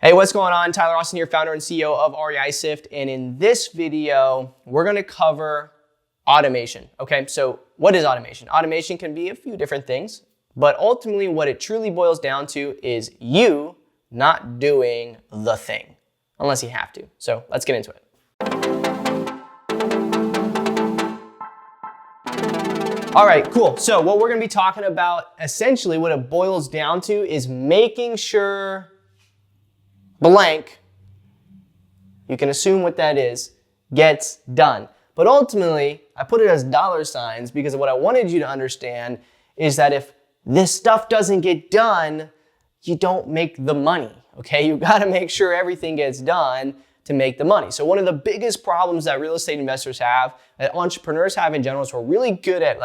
Hey, what's going on? Tyler Austin here, founder and CEO of REISift. And in this video, we're gonna cover automation, okay? So what is automation? Automation can be a few different things, but ultimately what it truly boils down to is you not doing the thing, unless you have to. So let's get into it. All right, cool. So what we're gonna be talking about, essentially what it boils down to is making sure blank, you can assume what that is, gets done. But ultimately, I put it as dollar signs because what I wanted you to understand is that if this stuff doesn't get done, you don't make the money, okay? You gotta make sure everything gets done to make the money. So one of the biggest problems that real estate investors have, that entrepreneurs have in general, is we're really good at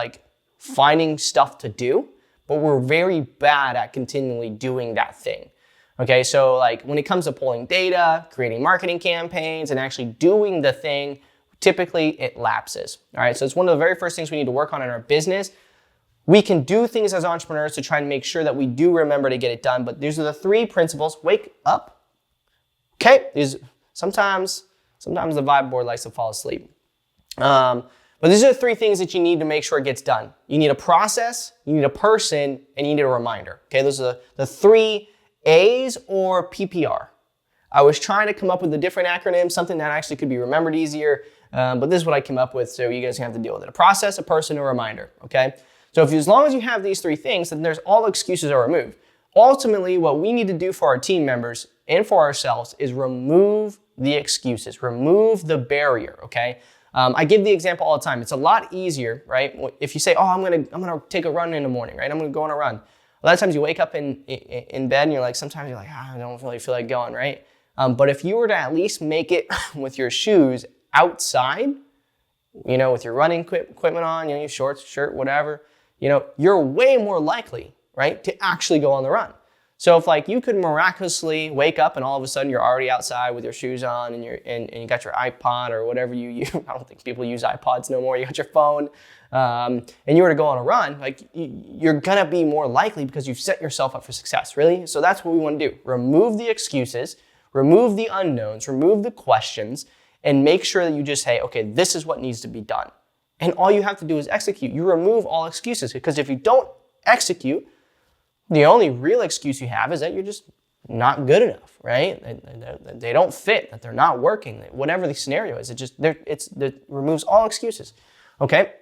finding stuff to do, but we're very bad at continually doing that thing. Okay, so when it comes to pulling data, creating marketing campaigns, and actually doing the thing, typically it lapses. All right, so it's one of the very first things we need to work on in our business. We can do things as entrepreneurs to try and make sure that we do remember to get it done, but these are the three principles. Wake up. Okay, sometimes the vibe board likes to fall asleep. But these are the three things that you need to make sure it gets done. You need a process, you need a person, and you need a reminder. Okay, those are the three A's or PPR. I was trying to come up with a different acronym, something that actually could be remembered easier, but this is what I came up with, so you guys have to deal with it. A process, a person, a reminder, okay? So as long as you have these three things, then there's all excuses are removed. Ultimately, what we need to do for our team members and for ourselves is remove the excuses, remove the barrier, okay? I give the example all the time. It's a lot easier, right? If you say, oh, I'm gonna take a run in the morning, right? I'm gonna go on a run. A lot of times you wake up in bed and you're sometimes you're I don't really feel like going, right? But if you were to at least make it with your shoes outside, with your running equipment on, your shorts, shirt, whatever, you're way more likely, right, to actually go on the run. So if you could miraculously wake up and all of a sudden you're already outside with your shoes on and you got your iPod or whatever you use. I don't think people use iPods no more. You got your phone. And you were to go on a run, you're gonna be more likely because you've set yourself up for success, really. So that's what we wanna do. Remove the excuses, remove the unknowns, remove the questions, and make sure that you just say, okay, this is what needs to be done. And all you have to do is execute. You remove all excuses, because if you don't execute, the only real excuse you have is that you're just not good enough, right? They don't fit, that they're not working, whatever the scenario is. It removes all excuses. Okay,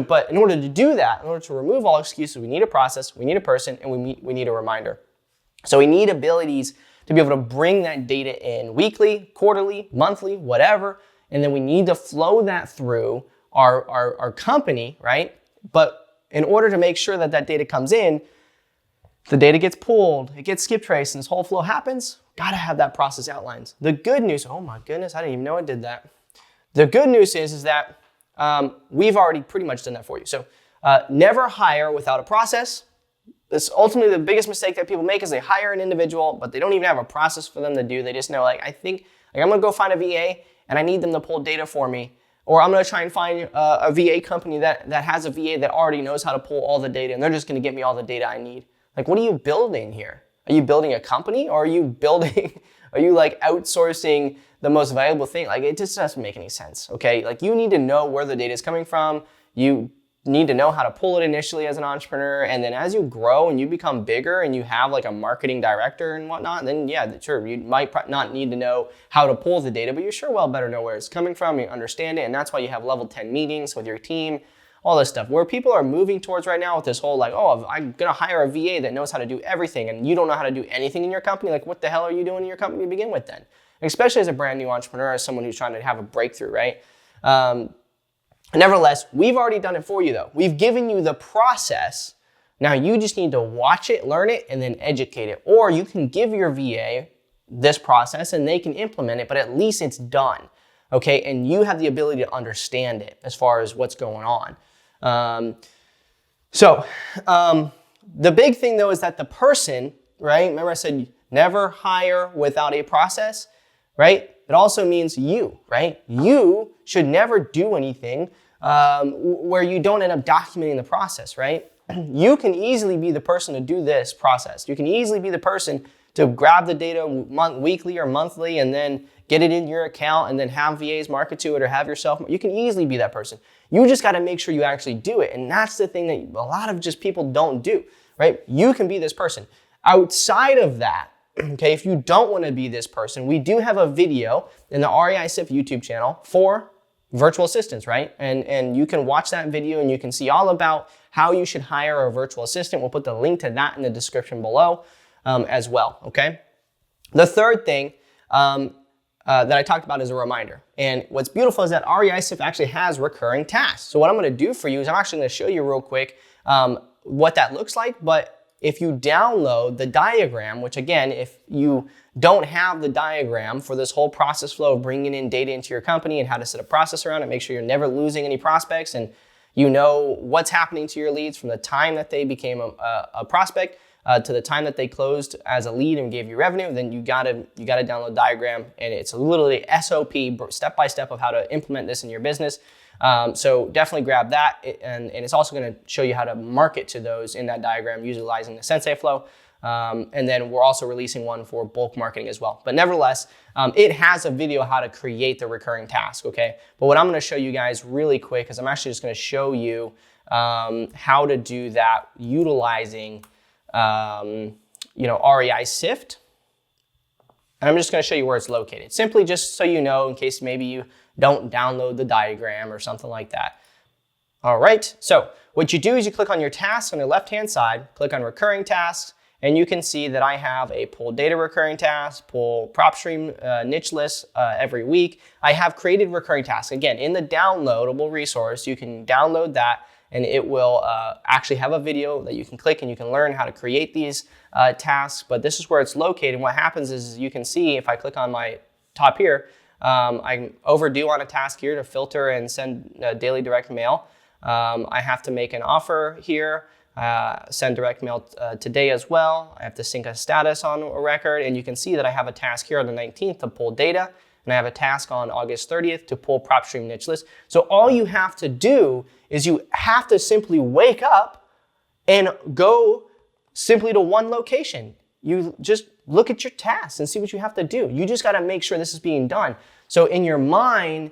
but in order to do that, in order to remove all excuses, we need a process, we need a person, and we need a reminder. So we need abilities to be able to bring that data in weekly, quarterly, monthly, whatever, and then we need to flow that through our company, right? But in order to make sure that data comes in, the data gets pulled, it gets skip traced, and this whole flow happens, gotta have that process outlined. The good news, oh my goodness, I didn't even know I did that. The good news is that we've already pretty much done that for you. So never hire without a process. That's ultimately the biggest mistake that people make, is they hire an individual, but they don't even have a process for them to do. They just know, I think I'm gonna go find a VA and I need them to pull data for me. Or I'm gonna try and find a VA company that has a VA that already knows how to pull all the data, and they're just gonna get me all the data I need. What are you building here? Are you building a company, or are you outsourcing the most valuable thing? It just doesn't make any sense, okay? You need to know where the data is coming from. You need to know how to pull it initially as an entrepreneur, and then as you grow and you become bigger and you have a marketing director and whatnot, then yeah, sure, you might not need to know how to pull the data, but you sure well better know where it's coming from, you understand it, and that's why you have level 10 meetings with your team, all this stuff. Where people are moving towards right now with this whole oh, I'm gonna hire a VA that knows how to do everything, and you don't know how to do anything in your company, what the hell are you doing in your company to begin with then? Especially as a brand new entrepreneur, as someone who's trying to have a breakthrough, right? Nevertheless, we've already done it for you though. We've given you the process. Now you just need to watch it, learn it, and then educate it. Or you can give your VA this process and they can implement it, but at least it's done, okay? And you have the ability to understand it as far as what's going on. The big thing though is that the person, right? Remember I said never hire without a process, right? It also means you, right? You should never do anything where you don't end up documenting the process, right? You can easily be the person to do this process. You can easily be the person to grab the data weekly or monthly and then get it in your account and then have VAs market to it or have yourself. You can easily be that person. You just got to make sure you actually do it. And that's the thing that a lot of just people don't do, right? You can be this person. Outside of that, okay, if you don't want to be this person, we do have a video in the REISift YouTube channel for virtual assistants, right? And you can watch that video and you can see all about how you should hire a virtual assistant. We'll put the link to that in the description below as well, okay? The third thing that I talked about is a reminder. And what's beautiful is that REISift actually has recurring tasks. So what I'm gonna do for you is I'm actually gonna show you real quick what that looks like. But if you download the diagram, which again, if you don't have the diagram for this whole process flow of bringing in data into your company and how to set a process around it, make sure you're never losing any prospects and you know what's happening to your leads from the time that they became a prospect to the time that they closed as a lead and gave you revenue, then you gotta download diagram, and it's literally SOP, step by step of how to implement this in your business. So definitely grab that, and it's also going to show you how to market to those in that diagram utilizing the Sensei flow. And then we're also releasing one for bulk marketing as well. But nevertheless, it has a video how to create the recurring task, okay? But what I'm going to show you guys really quick is I'm actually just going to show you how to do that utilizing REISift. And I'm just going to show you where it's located. Simply just so you know, in case maybe you don't download the diagram or something like that. All right, so what you do is you click on your tasks on the left-hand side, click on recurring tasks, and you can see that I have a pull data recurring task, pull Propstream niche list every week. I have created recurring tasks. Again, in the downloadable resource, you can download that and it will actually have a video that you can click and you can learn how to create these tasks, but this is where it's located. And what happens is you can see if I click on my top here, I'm overdue on a task here to filter and send daily direct mail. I have to make an offer here, send direct mail today as well. I have to sync a status on a record, and you can see that I have a task here on the 19th to pull data, and I have a task on August 30th to pull Propstream niche list. So all you have to do is you have to simply wake up and go simply to one location. You just look at your tasks and see what you have to do. You just got to make sure this is being done. So in your mind,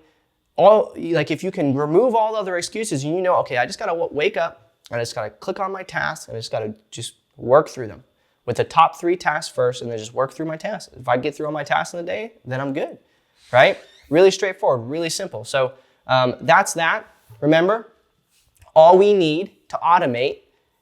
if you can remove all other excuses, and you know, okay, I just got to wake up, I just got to click on my tasks, and I just got to just work through them with the top 3 tasks first, and then just work through my tasks. If I get through all my tasks in the day, then I'm good, right? Really straightforward, really simple. So that's that. Remember, all we need to automate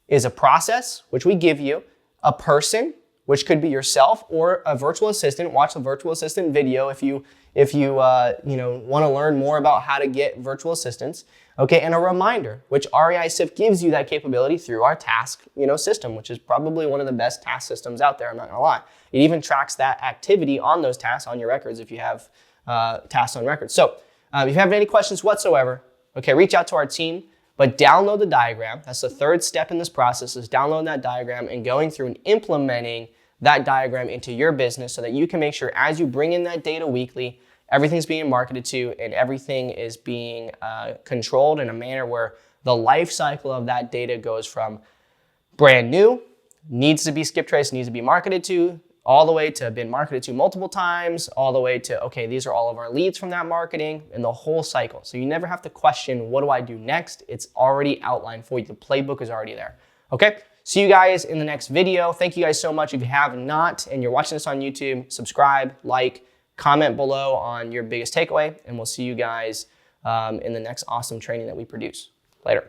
is a process, which we give you, a person, which could be yourself or a virtual assistant. Watch the virtual assistant video if you want to learn more about how to get virtual assistants. Okay, and a reminder, which REISift gives you that capability through our task system, which is probably one of the best task systems out there. I'm not gonna lie. It even tracks that activity on those tasks on your records if you have tasks on records. So if you have any questions whatsoever, okay, reach out to our team. But download the diagram. That's the third step in this process, is downloading that diagram and going through and implementing that diagram into your business so that you can make sure as you bring in that data weekly, everything's being marketed to and everything is being controlled in a manner where the life cycle of that data goes from brand new, needs to be skip traced, needs to be marketed to, all the way to been marketed to multiple times, all the way to, okay, these are all of our leads from that marketing, and the whole cycle. So you never have to question, what do I do next? It's already outlined for you. The playbook is already there. Okay, see you guys in the next video. Thank you guys so much. If you have not, and you're watching this on YouTube, subscribe, like, comment below on your biggest takeaway, and we'll see you guys in the next awesome training that we produce. Later.